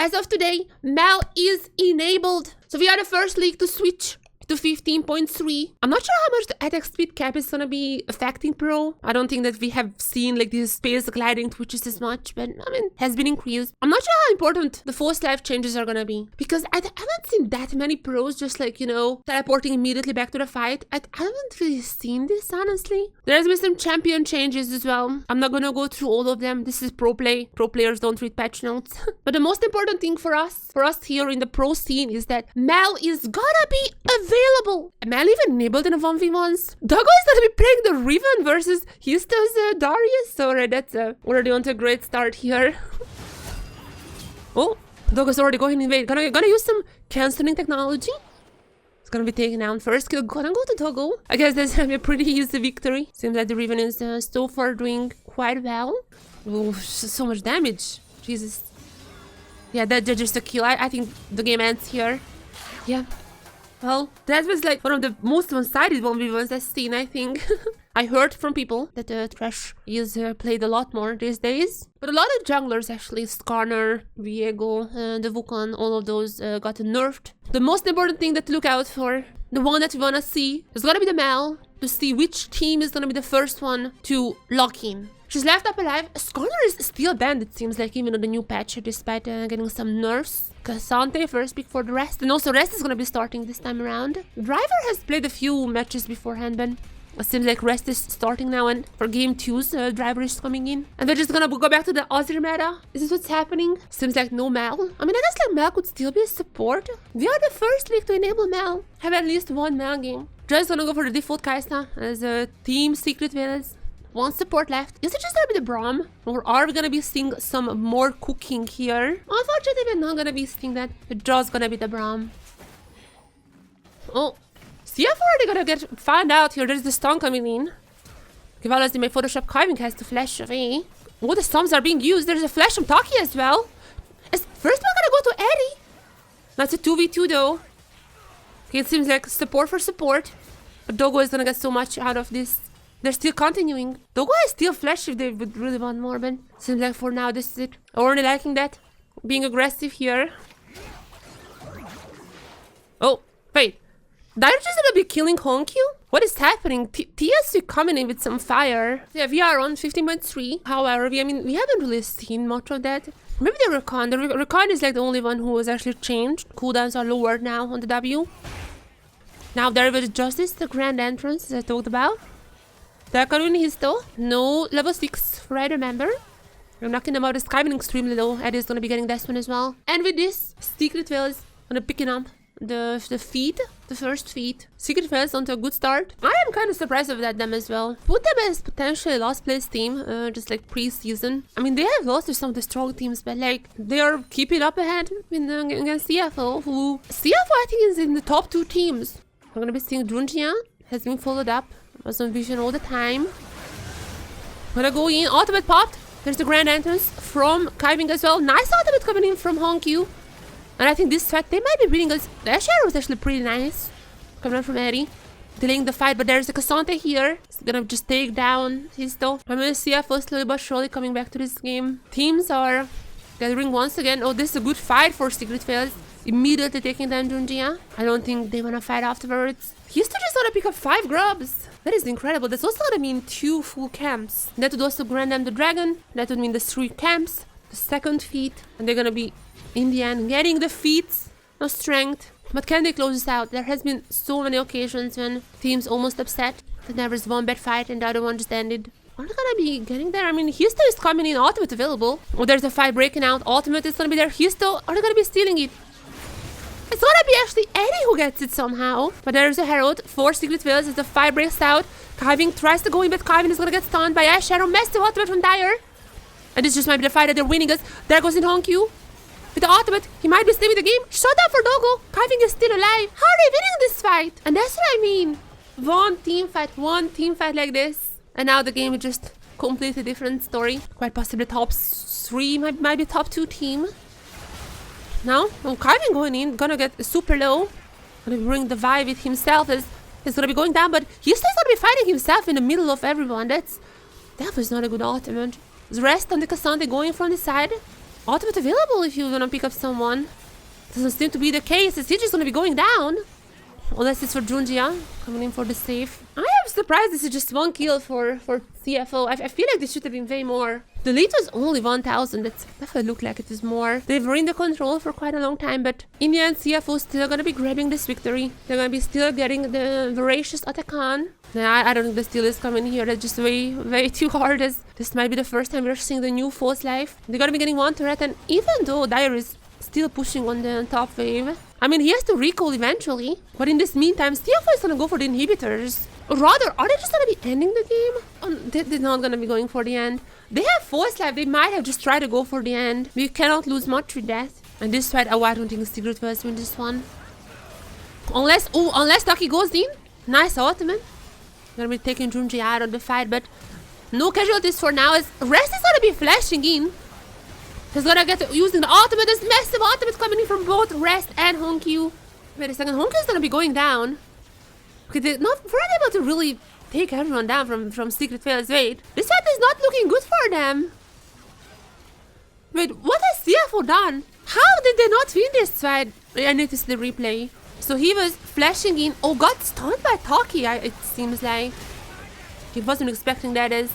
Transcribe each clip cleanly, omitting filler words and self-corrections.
as of today, MEL is enabled. So we are the first league to switch to 15.3. I'm not sure how much the attack speed cap is gonna be affecting Pro. I don't think that we have seen like these space gliding twitches as much, but I mean, has been increased. I'm not sure how important the forced life changes are gonna be, because I haven't seen that many pros just like, you know, teleporting immediately back to the fight. I haven't really seen this, honestly. There's been some champion changes as well. I'm not gonna go through all of them. This is pro play. Pro players don't read patch notes. But the most important thing for us here in the pro scene is that MEL is gonna be available. MEL even enabled in a 1v1s. Doggo is gonna be playing the Riven versus Histo's Darius. Alright, that's already on to a great start here. Oh, Doggo's already going in invade. Gonna use some canceling technology. It's gonna be taken down first. Gonna go to Doggo. I guess that's gonna be a pretty easy victory. Seems like the Riven is so far doing quite well. Oh, so much damage. Jesus. Yeah, that's just a kill. I think the game ends here. Yeah. Well, that was like one of the most one-sided 1v1s I've seen, I think. I heard from people that Thresh is played a lot more these days. But a lot of junglers actually, Skarner, Viego, the Wukong, all of those got nerfed. The most important thing that to look out for, the one that we wanna see, is gonna be the MEL, to see which team is gonna be the first one to lock in. She's left up alive. Skarner is still banned, it seems like, even on the new patch, despite getting some nerfs. Cassante first pick for the rest, and also Rest is gonna be starting this time around. Driver has played a few matches beforehand, but it seems like Rest is starting now, and for game 2's Driver is coming in. And they're just gonna go back to the Azir meta. Is this what's happening? Seems like no MEL. I mean, I guess like MEL could still be a support. We are the first league to enable MEL. Have at least one MEL game. Just gonna go for the default Kaista as a team secret village. One support left. Is it just gonna be the Braum? Or are we gonna be seeing some more cooking here? Unfortunately, we're not gonna be seeing that. It's just gonna be the Braum. Oh, CFO already gonna find out here. There's the stun coming in. Givalas in my Photoshop Kiving has to flash away. Oh, the stuns are being used. There's a flash from Taki as well. Is first one gonna go to Eddie? That's a 2v2 though. Okay, it seems like support for support. But Doggo is gonna get so much out of this. They're still continuing. Doggo has still flash if they would really want more, but seems like for now this is it. Already liking that. Being aggressive here. Oh, wait. Darius is gonna be killing Honkyu? What is happening? TSW coming in with some fire. Yeah, we are on 15.3. However, we haven't really seen much of that. Maybe the Recon. The Recon is like the only one who was actually changed. Cooldowns are lowered now on the W. Now there was Justice, the grand entrance as I talked about. Dakarun Histo, no level 6, right, remember? I'm knocking about the Skyman extremely low. Eddie is gonna be getting this one as well. And with this, Secret Veil is gonna picking up the feed, the first feed. Secret Veil is onto a good start. I am kind of surprised with them as well. Put them as potentially last place team, just like pre-season. I mean, they have lost to some of the strong teams, but like, they are keeping up ahead against CFO, who... CFO, I think, is in the top 2 teams. We're gonna be seeing Junjia has been followed up. Was on vision all the time. Gonna go in. Ultimate popped. There's the grand entrance from Kiving as well. Nice ultimate coming in from Honkyu. And I think this fight, they might be beating us. The Asher was actually pretty nice. Coming out from Eddie. Delaying the fight, but there's the Cassante here. It's gonna just take down Histo. I'm gonna see CFO slowly but surely coming back to this game. Teams are gathering once again. Oh, this is a good fight for Secret Fails. Immediately taking down Junjia. I don't think they wanna fight afterwards. Histo just gonna pick up 5 grubs. That is incredible. That's also gonna mean 2 full camps. That would also grant them the dragon. That would mean the 3 camps, the second feat, and they're gonna be in the end getting the feats of strength. But can they close this out? There has been so many occasions when teams almost upset that there was one bad fight and the other one just ended. Are they gonna be getting there? I mean, Histo is coming in, ultimate available. Oh, there's a fight breaking out. Ultimate is gonna be there. Histo, are they gonna be stealing it? It's gonna be actually Eddie who gets it somehow. But there's a Herald for Secret Veils as the fight breaks out. Kiving tries to go in, but Kiving is gonna get stunned by Ash Shadow. Massive ultimate from Dire. And this just might be the fight that they're winning us. There goes in Honkyu. With the ultimate, he might be saving the game. Showdown for Doggo. Kiving is still alive. How are they winning this fight? And that's what I mean. One team fight like this. And now the game is just completely different story. Quite possibly top 3, might be top 2 team. Now, Kiving going in, gonna get super low. Gonna bring the vibe with himself as he's gonna be going down, but he's still gonna be fighting himself in the middle of everyone. That was not a good ultimate. Rest on the Cassante going from the side. ultimate available if you wanna pick up someone. Doesn't seem to be the case. The siege is gonna be going down. Unless it's for Junjia coming in for the save. I am surprised this is just 1 kill for CFO. I feel like this should have been way more. The lead was only 1,000. That definitely looked like it was more. They were in the control for quite a long time, but in the end, CFO is still gonna be grabbing this victory. They're gonna be still getting the voracious attack on. Nah, I don't think the steal is coming here. That's just way too hard. As this might be the first time we're seeing the new false life. They're gonna be getting 1 turret, and even though Dire is still pushing on the top wave, I mean, he has to recall eventually. But in this meantime, CFO is gonna go for the inhibitors. Or rather, are they just gonna be ending the game? They're not gonna be going for the end. They have force life. They might have just tried to go for the end. We cannot lose much with that. And this fight, oh, I don't think Secret will win this one. Unless Taki goes in. Nice ultimate. Gonna be taking Junji out of the fight, but no casualties for now. As Rest is gonna be flashing in. He's gonna get using the ultimate. This massive ultimate coming in from both Rest and Honkyu. Wait a second, Honkyu is gonna be going down. Okay, they're not able to really take everyone down from Secret Fails. Wait, this fight is not looking good for them. Wait, what has CFO done? How did they not win this fight? I need to see the replay. So he was flashing in. Oh, got stunned by Taki, it seems like. He wasn't expecting that. As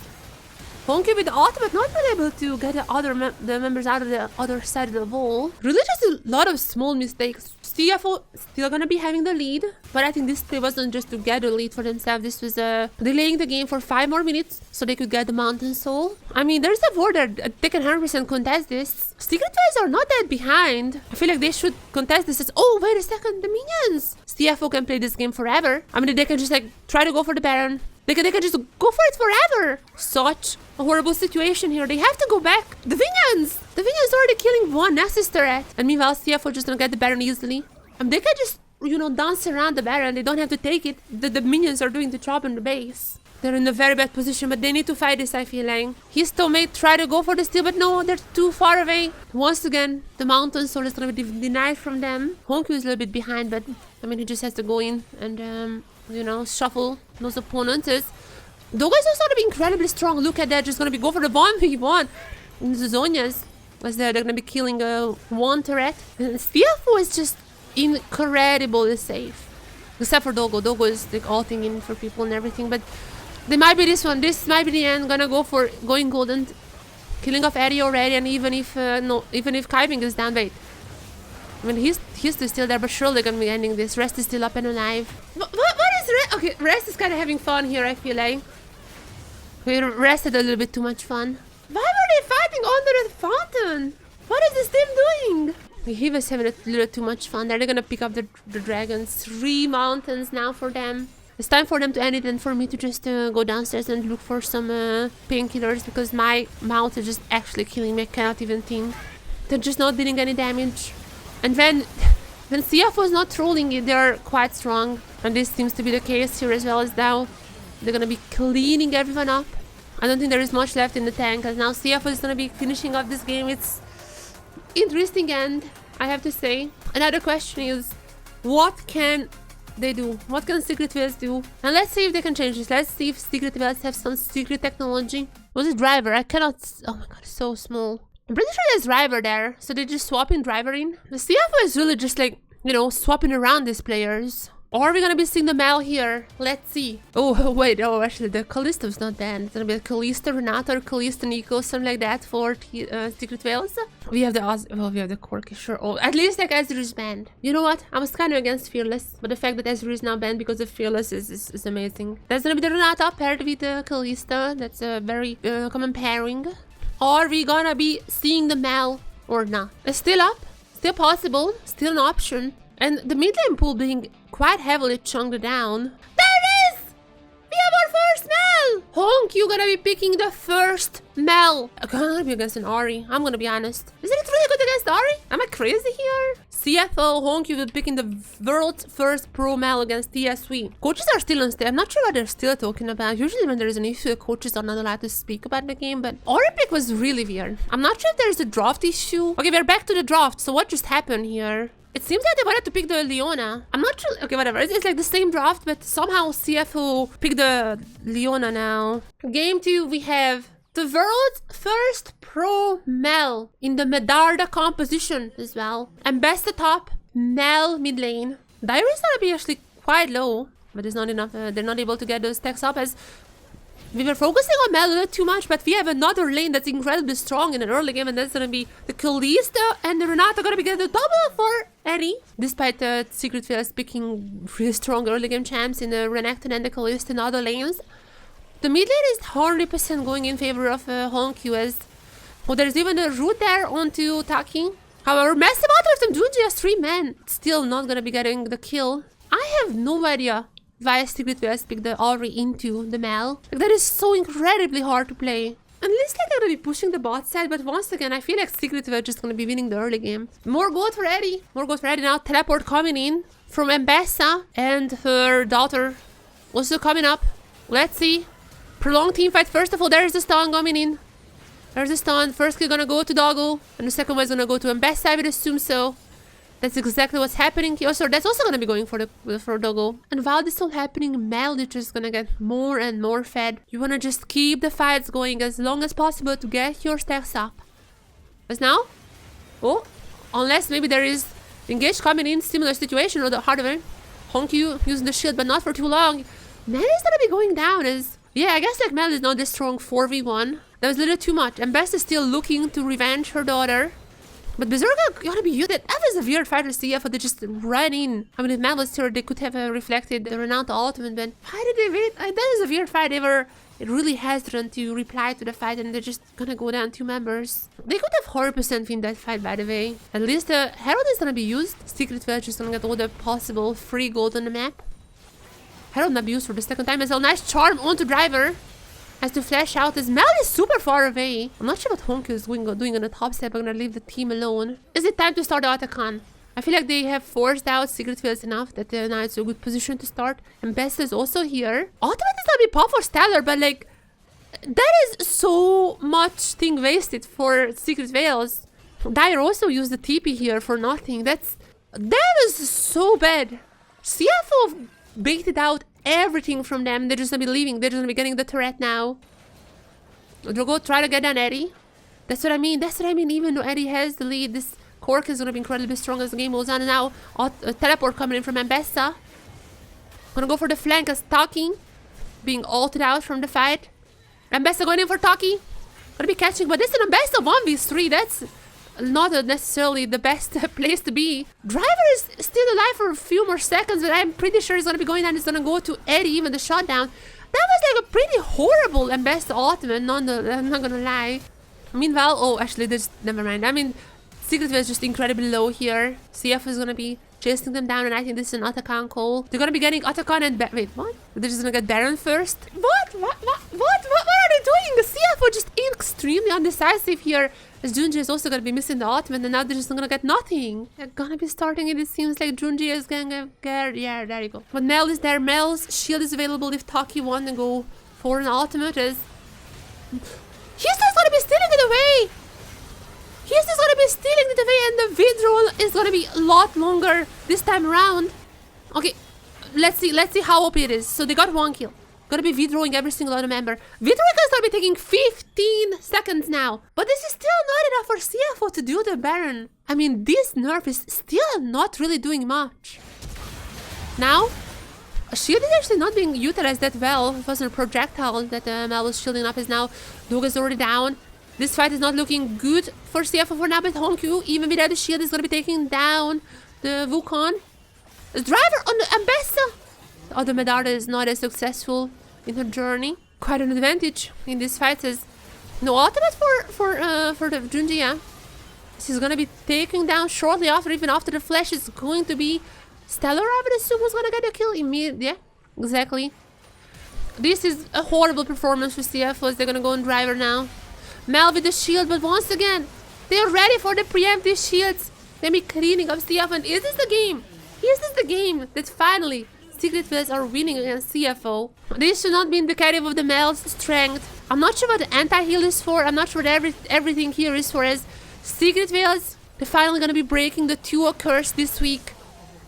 Honkyu with the ultimate not been able to get the members out of the other side of the wall. Really just a lot of small mistakes. CFO still gonna be having the lead, but I think this play wasn't just to get a lead for themselves. This was delaying the game for 5 more minutes so they could get the Mountain Soul. I mean, there's a border. They can 100% contest this. Secret Fails are not that behind. I feel like they should contest this. Oh, wait a second, the minions. CFO can play this game forever. I mean, they can just like try to go for the Baron. They can just go for it forever. Such a horrible situation here. They have to go back. The Minions! The Minions already killing 1 Nessus turret. And meanwhile, CFO just gonna get the Baron easily. They can just, you know, dance around the Baron. They don't have to take it. The Minions are doing the job in the base. They're in a very bad position, but they need to fight this, I feel like. His teammate try to go for the steal, but no, they're too far away. Once again, the Mountain Soul is gonna be denied from them. Honkyu is a little bit behind, but I mean, he just has to go in and you know, shuffle those opponents. Dogo is also gonna be incredibly strong. Look at that, just gonna be go for the 1v1 in the Zonias. As they're gonna be killing 1 turret. And CFO is just incredibly safe. Except for Dogo. Dogo is like ulting in for people and everything. But they might be this one. This might be the end. Gonna go for going golden. Killing off Eddie already. And even if Kaiving is down, wait. I mean, he's still there, but surely gonna be ending this. Rest is still up and alive. What is Rest? Okay, Rest is kind of having fun here, I feel like. We rested a little bit too much fun. Why were they fighting under the fountain? What is this team doing? He was having a little too much fun. They're gonna pick up the dragons. 3 mountains now for them. It's time for them to end it and for me to just go downstairs and look for some painkillers because my mouth is just actually killing me. I cannot even think. They're just not dealing any damage. And when CFO is not trolling it, they're quite strong. And this seems to be the case here as well. As now they're gonna be cleaning everyone up. I don't think there is much left in the tank, as now CFO is gonna be finishing up this game. It's interesting end, I have to say. Another question is, what can they do? What can Secret Fails do? And let's see if they can change this. Let's see if Secret Fails have some secret technology. Was it driver? I cannot. Oh my god, it's so small. I'm pretty sure there's driver there, so they just swap in driver in. The CFO is really just like, you know, swapping around these players. Or are we gonna be seeing the MEL here? Let's see. Oh, wait, oh, actually, the Callisto's not dead. It's gonna be a Callisto, Renato, or Callisto, Nico, something like that for Secret Fails. We have we have the Corky, sure. Oh, at least like Ezreal is banned. You know what? I was kind of against Fearless, but the fact that Ezreal is now banned because of Fearless is amazing. That's gonna be the Renato paired with the Callisto. That's a very common pairing. Are we gonna be seeing the MEL or not? It's still up, still possible, still an option. And the mid lane pool being quite heavily chunked down. There it is! We have our first MEL! Honk, you're gonna be picking the first MEL. I'm gonna be against an Ahri, I'm gonna be honest. Isn't it really good against Ahri? Am I crazy here? CFO, Honk, you will be picking the world's first pro MEL against TSW. Coaches are still on stage. I'm not sure what they're still talking about. Usually when there is an issue, the coaches are not allowed to speak about the game, but Ahri pick was really weird. I'm not sure if there's a draft issue. Okay, we're back to the draft. So what just happened here? It seems like they wanted to pick the Leona. I'm not sure. Okay, whatever. It's like the same draft, but somehow CFO picked the Leona now. Game 2, we have The world's first pro MEL in the Medarda composition as well. And best at top, MEL mid lane. Dire is gonna be actually quite low, but it's not enough. They're not able to get those stacks up as we were focusing on MEL a little too much, but we have another lane that's incredibly strong in an early game, and that's gonna be the Kalista and the Renata gonna be getting the double for Eddie. Despite the Secret Veils picking really strong early game champs in the Renekton and the Kalista in other lanes, the mid lane is 100% going in favor of Honkyu as well, there's even a root there onto Taki. However, massive out of them doing just 3 men. Still not gonna be getting the kill. I have no idea why Secret Veils picked the Ori into the MEL. Like, that is so incredibly hard to play. At least like, they're gonna be pushing the bot side, but once again, I feel like Secret Veils just gonna be winning the early game. More gold for Eddie. More gold for Eddie now. Teleport coming in from Mbessa and her daughter also coming up. Let's see. Prolonged team fight. First of all, there's the stun coming in. There's the stun. First kill gonna go to Doggo, and the second one is gonna go to Mbessa, I would assume so. That's exactly what's happening here. So that's also gonna be going for Doggo. And while this is all happening, MEL is just gonna get more and more fed. You wanna just keep the fights going as long as possible to get your stacks up. As now? Oh, unless maybe there is engage coming in, similar situation or the heart of it. Honkyu using the shield, but not for too long. MEL is gonna be going down as yeah, I guess like MEL is not this strong 4v1. That was a little too much. And Best is still looking to revenge her daughter. But Berserker gonna be used. That was a weird fight for CFO. They just ran in. I mean, if MEL was here, they could have reflected the Renata ultimate. But why did they wait? That is a weird fight. They were really hesitant to reply to the fight, and they're just gonna go down 2 members. They could have 100% win that fight, by the way. At least the Herald is gonna be used. Secret Village is gonna get all the possible free gold on the map. Herald not be used for the second time as well. Nice charm onto Driver. Has to flash out as MEL is super far away. I'm not sure what Honkyu is doing on the top step. I'm gonna leave the team alone. Is it time to start the Otacon? I feel like they have forced out Secret Fields enough that now it's a good position to start. And Best is also here. Ultimate is gonna be pop for Stellar, but like that is so much thing wasted for Secret Veils. Dire also used the TP here for nothing. That was so bad. CFO baited out everything from them. They're just gonna be leaving. They're just gonna be getting the turret now. They'll go try to get down Eddie. That's what I mean. That's what I mean. Even though Eddie has the lead, this Cork is gonna be incredibly strong as the game goes on. And now a teleport coming in from Mbessa. Gonna go for the flank as Taki being ulted out from the fight. Mbessa going in for Taki. Gonna be catching, but this is an Mbessa 1v3. That's not necessarily the best place to be. Driver is still alive for a few more seconds, but I'm pretty sure he's gonna be going down. He's gonna go to Eddie, even the shutdown. That was like a pretty horrible and best ultimate, I'm not gonna lie. Meanwhile, oh, actually, never mind. I mean, Secret is just incredibly low here. CF is gonna be chasing them down, and I think this is an Otacon call. They're gonna be getting Otacon and wait, what? They're just gonna get Baron first? What are they doing? The CFO just extremely undecisive here. As Junji is also gonna be missing the ultimate, and now they're just gonna get nothing. They're gonna be starting it. It seems like Junji is gonna get yeah, there you go. But MEL is there. MEL's shield is available if Taki wants to go for an ultimate. He's just gonna be stealing it away. He's just gonna be stealing it away, and the withdrawal is gonna be a lot longer this time around. Okay, let's see how OP it is. So they got 1 kill. Gonna be withdrawing every single other member. Withdrawing is gonna be taking 15 seconds now. But this is still not enough for CFO to do the Baron. I mean, this nerf is still not really doing much. Now, a shield is actually not being utilized that well. It wasn't a projectile that MEL was shielding up. Is now Dog is already down. This fight is not looking good for CFO for now, but Honkyu, even without the shield, is gonna be taking down the Wukong. The driver on the Mbessa. The other Medarda is not as successful in her journey. Quite an advantage in this fight as no ultimate for the Junji, yeah. She's gonna be taken down shortly after, even after the flash is going to be Stellar, I would assume, was gonna get a kill immediately. Yeah, exactly. This is a horrible performance for CFO as they're gonna go on Driver now. MEL with the shield, but once again, they're ready for the preemptive shields. They'll be cleaning up CFO, and is this the game? Is this the game that finally Secret Veils are winning against CFO? This should not be indicative of the MEL's strength. I'm not sure what the anti-heal is for. I'm not sure what everything here is for, as Secret Veils, they're finally gonna be breaking the 2 curse this week,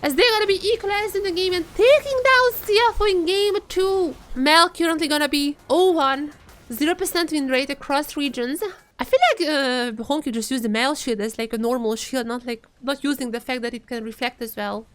as they're gonna be equalized in the game and taking down CFO in game 2. MEL currently gonna be 0-1. 0% win rate across regions. I feel like Honky just used the MEL shield as like a normal shield, not using the fact that it can reflect as well.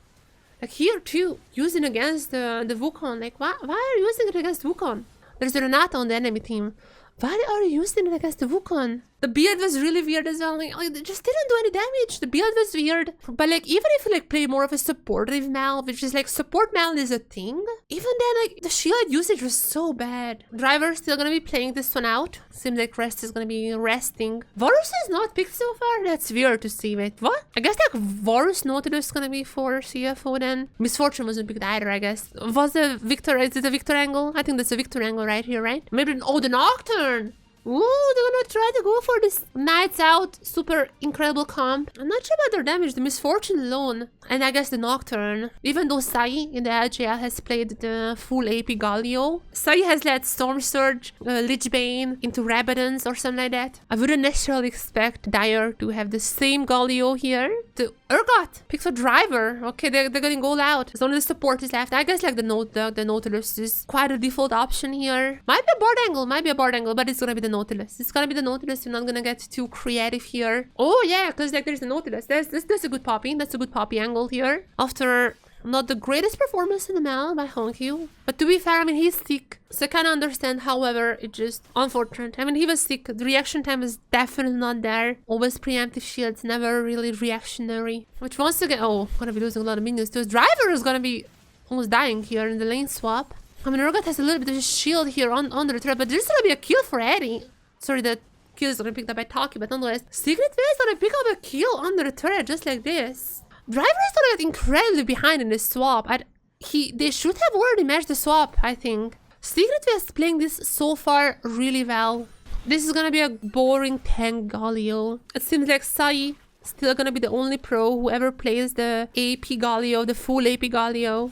Like here too, using against the Wukong. Like why are you using it against Wukong? There's a Renata on the enemy team. Why are you using it against the Wukong? The build was really weird as well. Like, it just didn't do any damage. The build was weird. But like, even if you like play more of a supportive MEL, which is like support MEL is a thing, even then like the shield usage was so bad. Driver's still gonna be playing this one out. Seems like Rest is gonna be resting. Varus is not picked so far. That's weird to see. Wait, what? I guess like Varus Nautilus is gonna be for CFO then. Misfortune wasn't picked either, I guess. Was the Victor, is it a Victor angle? I think that's a Victor angle right here, right? Maybe, oh, the Nocturne. Ooh, they're gonna try to go for this Nights Out super incredible comp. I'm not sure about their damage, the Misfortune alone. And I guess the Nocturne. Even though Sai in the LGL has played the full AP Galio. Sai has let Storm Surge, Lich Bane into Rabadons or something like that. I wouldn't necessarily expect Dire to have the same Galio here. The Urgot picks a Driver. Okay, they're getting gold out. As long as the support is left. I guess like the Nautilus is quite a default option here. Might be a board angle, but it's gonna be the Nautilus. It's gonna be the Nautilus. You're not gonna get too creative here. Oh yeah, because like there's the Nautilus. That's a good poppy. That's a good poppy angle here. After not the greatest performance in the MEL by Honkyu. But to be fair, I mean, he's sick. So I kind of understand, however, it's just unfortunate. I mean, he was sick. The reaction time is definitely not there. Always preemptive shields, never really reactionary. Which once again, oh, gonna be losing a lot of minions too. His Driver is gonna be almost dying here in the lane swap. I mean, Urgot has a little bit of a shield here on the turret, but there's gonna be a kill for Eddie. Sorry, the kill is gonna be picked up by Taki, but nonetheless, Secret Way is gonna pick up a kill under the turret just like this. Driver is gonna get incredibly behind in this swap. They should have already matched the swap, I think. Secret Way is playing this so far really well. This is gonna be a boring tank Galio. It seems like Sai still gonna be the only pro who ever plays the AP Galio, the full AP Galio.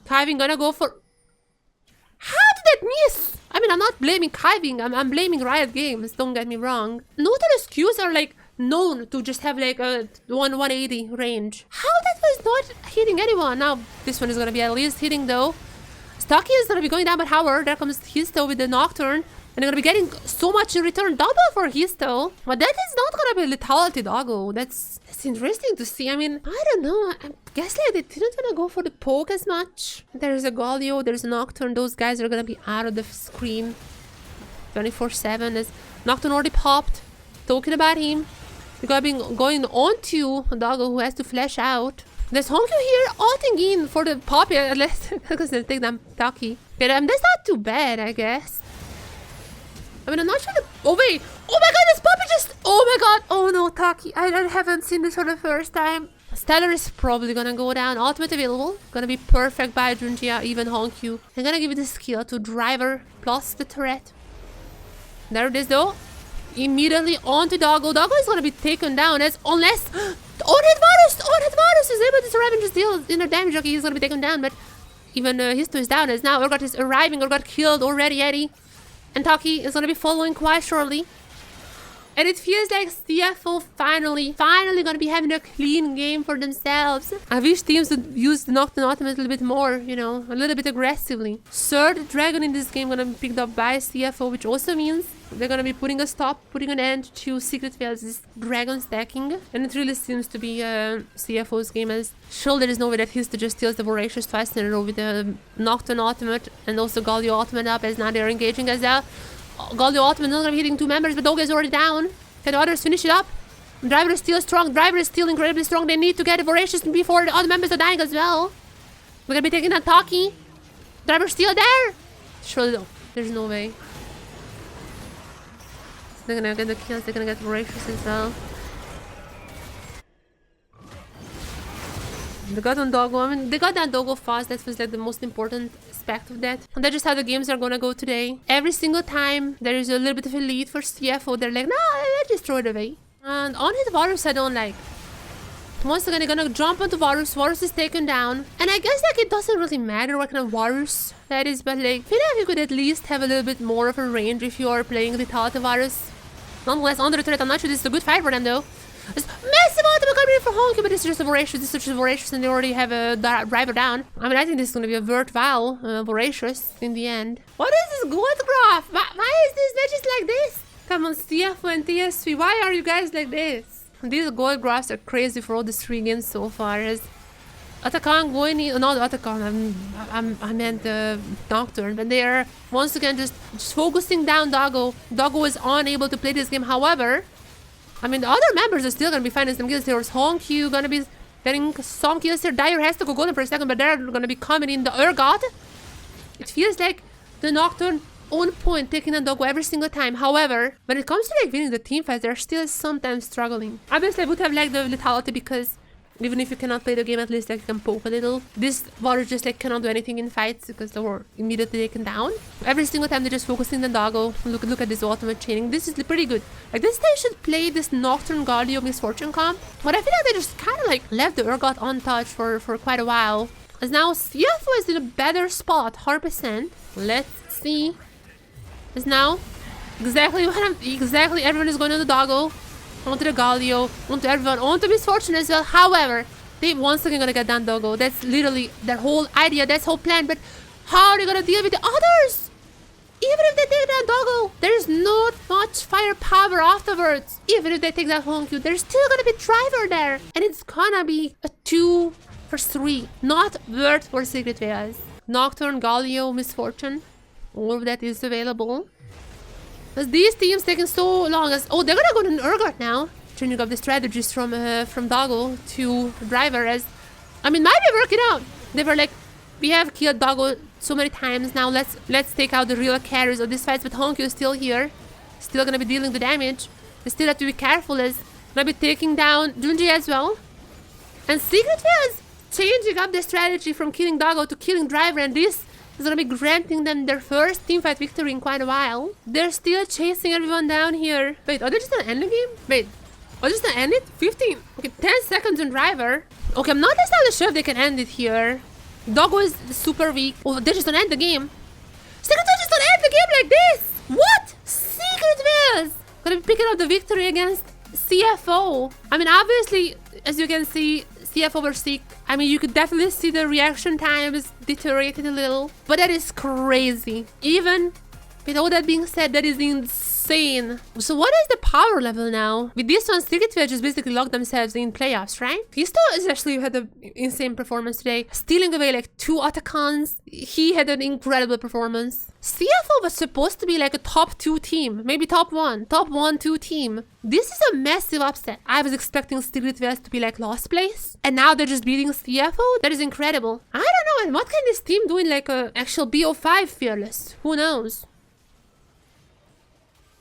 Kiving gonna go for... How did that miss? I mean, I'm not blaming Kiving, I'm blaming Riot Games, don't get me wrong. Nautilus Qs are like known to just have like a 180 range. How that was not hitting anyone? Now, this one is gonna be at least hitting though. Stocky is gonna be going down by Howard. There comes Histo with the Nocturne. And they're gonna be getting so much in return. Double for Histo. But that is not gonna be Lethality Doggo. That's interesting to see. I mean, I don't know. I guess like they didn't wanna go for the poke as much. There's a Galio, there's a Nocturne. Those guys are gonna be out of the screen 24/7 as Nocturne already popped. Talking about him. We're gonna be going on to Doggo who has to flash out. There's Honkyu here ulting in for the poppy, unless because they take them Taki. Okay, that's not too bad, I guess. I mean, I'm not sure. Oh wait! Oh my god, this puppy just... Oh my god! Oh no, Taki. I haven't seen this for the first time. Stellar is probably gonna go down. Ultimate available. Gonna be perfect by Junjia, even Honkyu. I'm gonna give it the skill to Driver plus the turret. There it is though. Immediately onto Doggo. Doggo is gonna be taken down as unless... On-hit Varus is able to survive and just deal inner damage. Okay, he's gonna be taken down, but even Histo is down as now Urgot is arriving. Urgot killed already, Eddie. And Taki is gonna be following quite shortly. And it feels like CFO finally gonna be having a clean game for themselves. I wish teams would use the Nocturne Ultimate a little bit more, you know, a little bit aggressively. Third Dragon in this game gonna be picked up by CFO, which also means they're gonna be putting an end to Secret Fails' Dragon stacking. And it really seems to be CFO's game as sure there is no way that Histo just steals the Voracious twice in a row with the Nocturne Ultimate and also Galio Ultimate up as now they're engaging as well. Galio Ultimate not gonna be hitting two members, but Doggo is already down. Can the others finish it up? Driver is still strong. Driver is still incredibly strong. They need to get a Voracious before the other members are dying as well. We're gonna be taking that Taki. Driver's still there. Surely though. There's no way. They're gonna get the kills. They're gonna get Voracious as well. They got on Doggo. I mean, they got that Doggo fast. That was like the most important aspect of that. And that's just how the games are gonna go today. Every single time there is a little bit of a lead for CFO, they're like, nah, let's just throw it away. And on-hit Varus I don't like. Once again, they're gonna jump onto Varus. Varus is taken down. And I guess like it doesn't really matter what kind of Varus that is, but like, I feel like you could at least have a little bit more of a range if you are playing Lethality Varus. Nonetheless, under the turret, I'm not sure this is a good fight for them though. It's massive ultimate coming in for Honky, but it's just a Voracious. This is just Voracious, and they already have a driver down. I mean, I think this is going to be a worthwhile Voracious in the end. What is this gold graph? Why is this matches like this? Come on, CFO and TSW, why are you guys like this? These gold graphs are crazy for all the 3 games so far. As Atakan going in, not Atakan, I meant Nocturne, but they are once again just focusing down Doggo. Doggo is unable to play this game. However, I mean, the other members are still gonna be finding some kills. There's Honky gonna be getting some kills here. Dyer has to go golden for a second, but they're gonna be coming in the Urgot. It feels like the Nocturne on point, taking the Doggo every single time. However, when it comes to like winning the team fights, they're still sometimes struggling. Obviously, I would have liked the lethality because even if you cannot play the game, at least like you can poke a little. This water just like cannot do anything in fights because they were immediately taken down. Every single time they're just focusing on the Doggo. Look at this ultimate chaining. This is pretty good. Like this, they should play this Nocturne Galio Misfortune comp. But I feel like they just kind of like left the Urgot untouched for quite a while. As now CFO is in a better spot, 100%. Let's see. As now exactly everyone is going on the Doggo. Onto the Galio, onto everyone, onto Misfortune as well. However, they once again gonna get down Doggo. That's literally their whole idea, that's whole plan. But how are they gonna deal with the others? Even if they take down Doggo, there's not much firepower afterwards. Even if they take that Honky, there's still gonna be driver there. And it's gonna be a 2 for 3. Not worth for Secret Veils. Nocturne, Galio, Misfortune. All of that is available. As these teams taking so long as they're gonna go to an Urgot now, changing up the strategies from Doggo to driver. As I mean, might be working out. They were like, we have killed Doggo so many times now. Let's take out the real carries of this fight. But Honky is still here, still gonna be dealing the damage. They still have to be careful as gonna be taking down Junji as well. And Secret Veils changing up the strategy from killing Doggo to killing driver, and this is gonna be granting them their first teamfight victory in quite a while. They're still chasing everyone down here. Wait, are they just gonna end the game? Wait, are they just gonna end it? 15. Okay, 10 seconds on driver. Okay, I'm not entirely sure if they can end it here. Doggo is super weak. Oh, they're just gonna end the game. Secret Veils just gonna end the game like this. What? Secret Veils gonna be picking up the victory against CFO. I mean, obviously, as you can see, CFO were sick. I mean, you could definitely see the reaction time is deteriorated a little. But that is crazy. Even with all that being said, that is insane. So what is the power level now? With this one, Secret Veils just basically locked themselves in playoffs, right? Fisto has actually had an insane performance today. Stealing away like 2 Atacans. He had an incredible performance. CFO was supposed to be like a top 2 team. Maybe top 1-2 team. This is a massive upset. I was expecting Secret Veils to be like last place. And now they're just beating CFO? That is incredible. I don't know. And what can this team do in like a actual BO5 fearless? Who knows?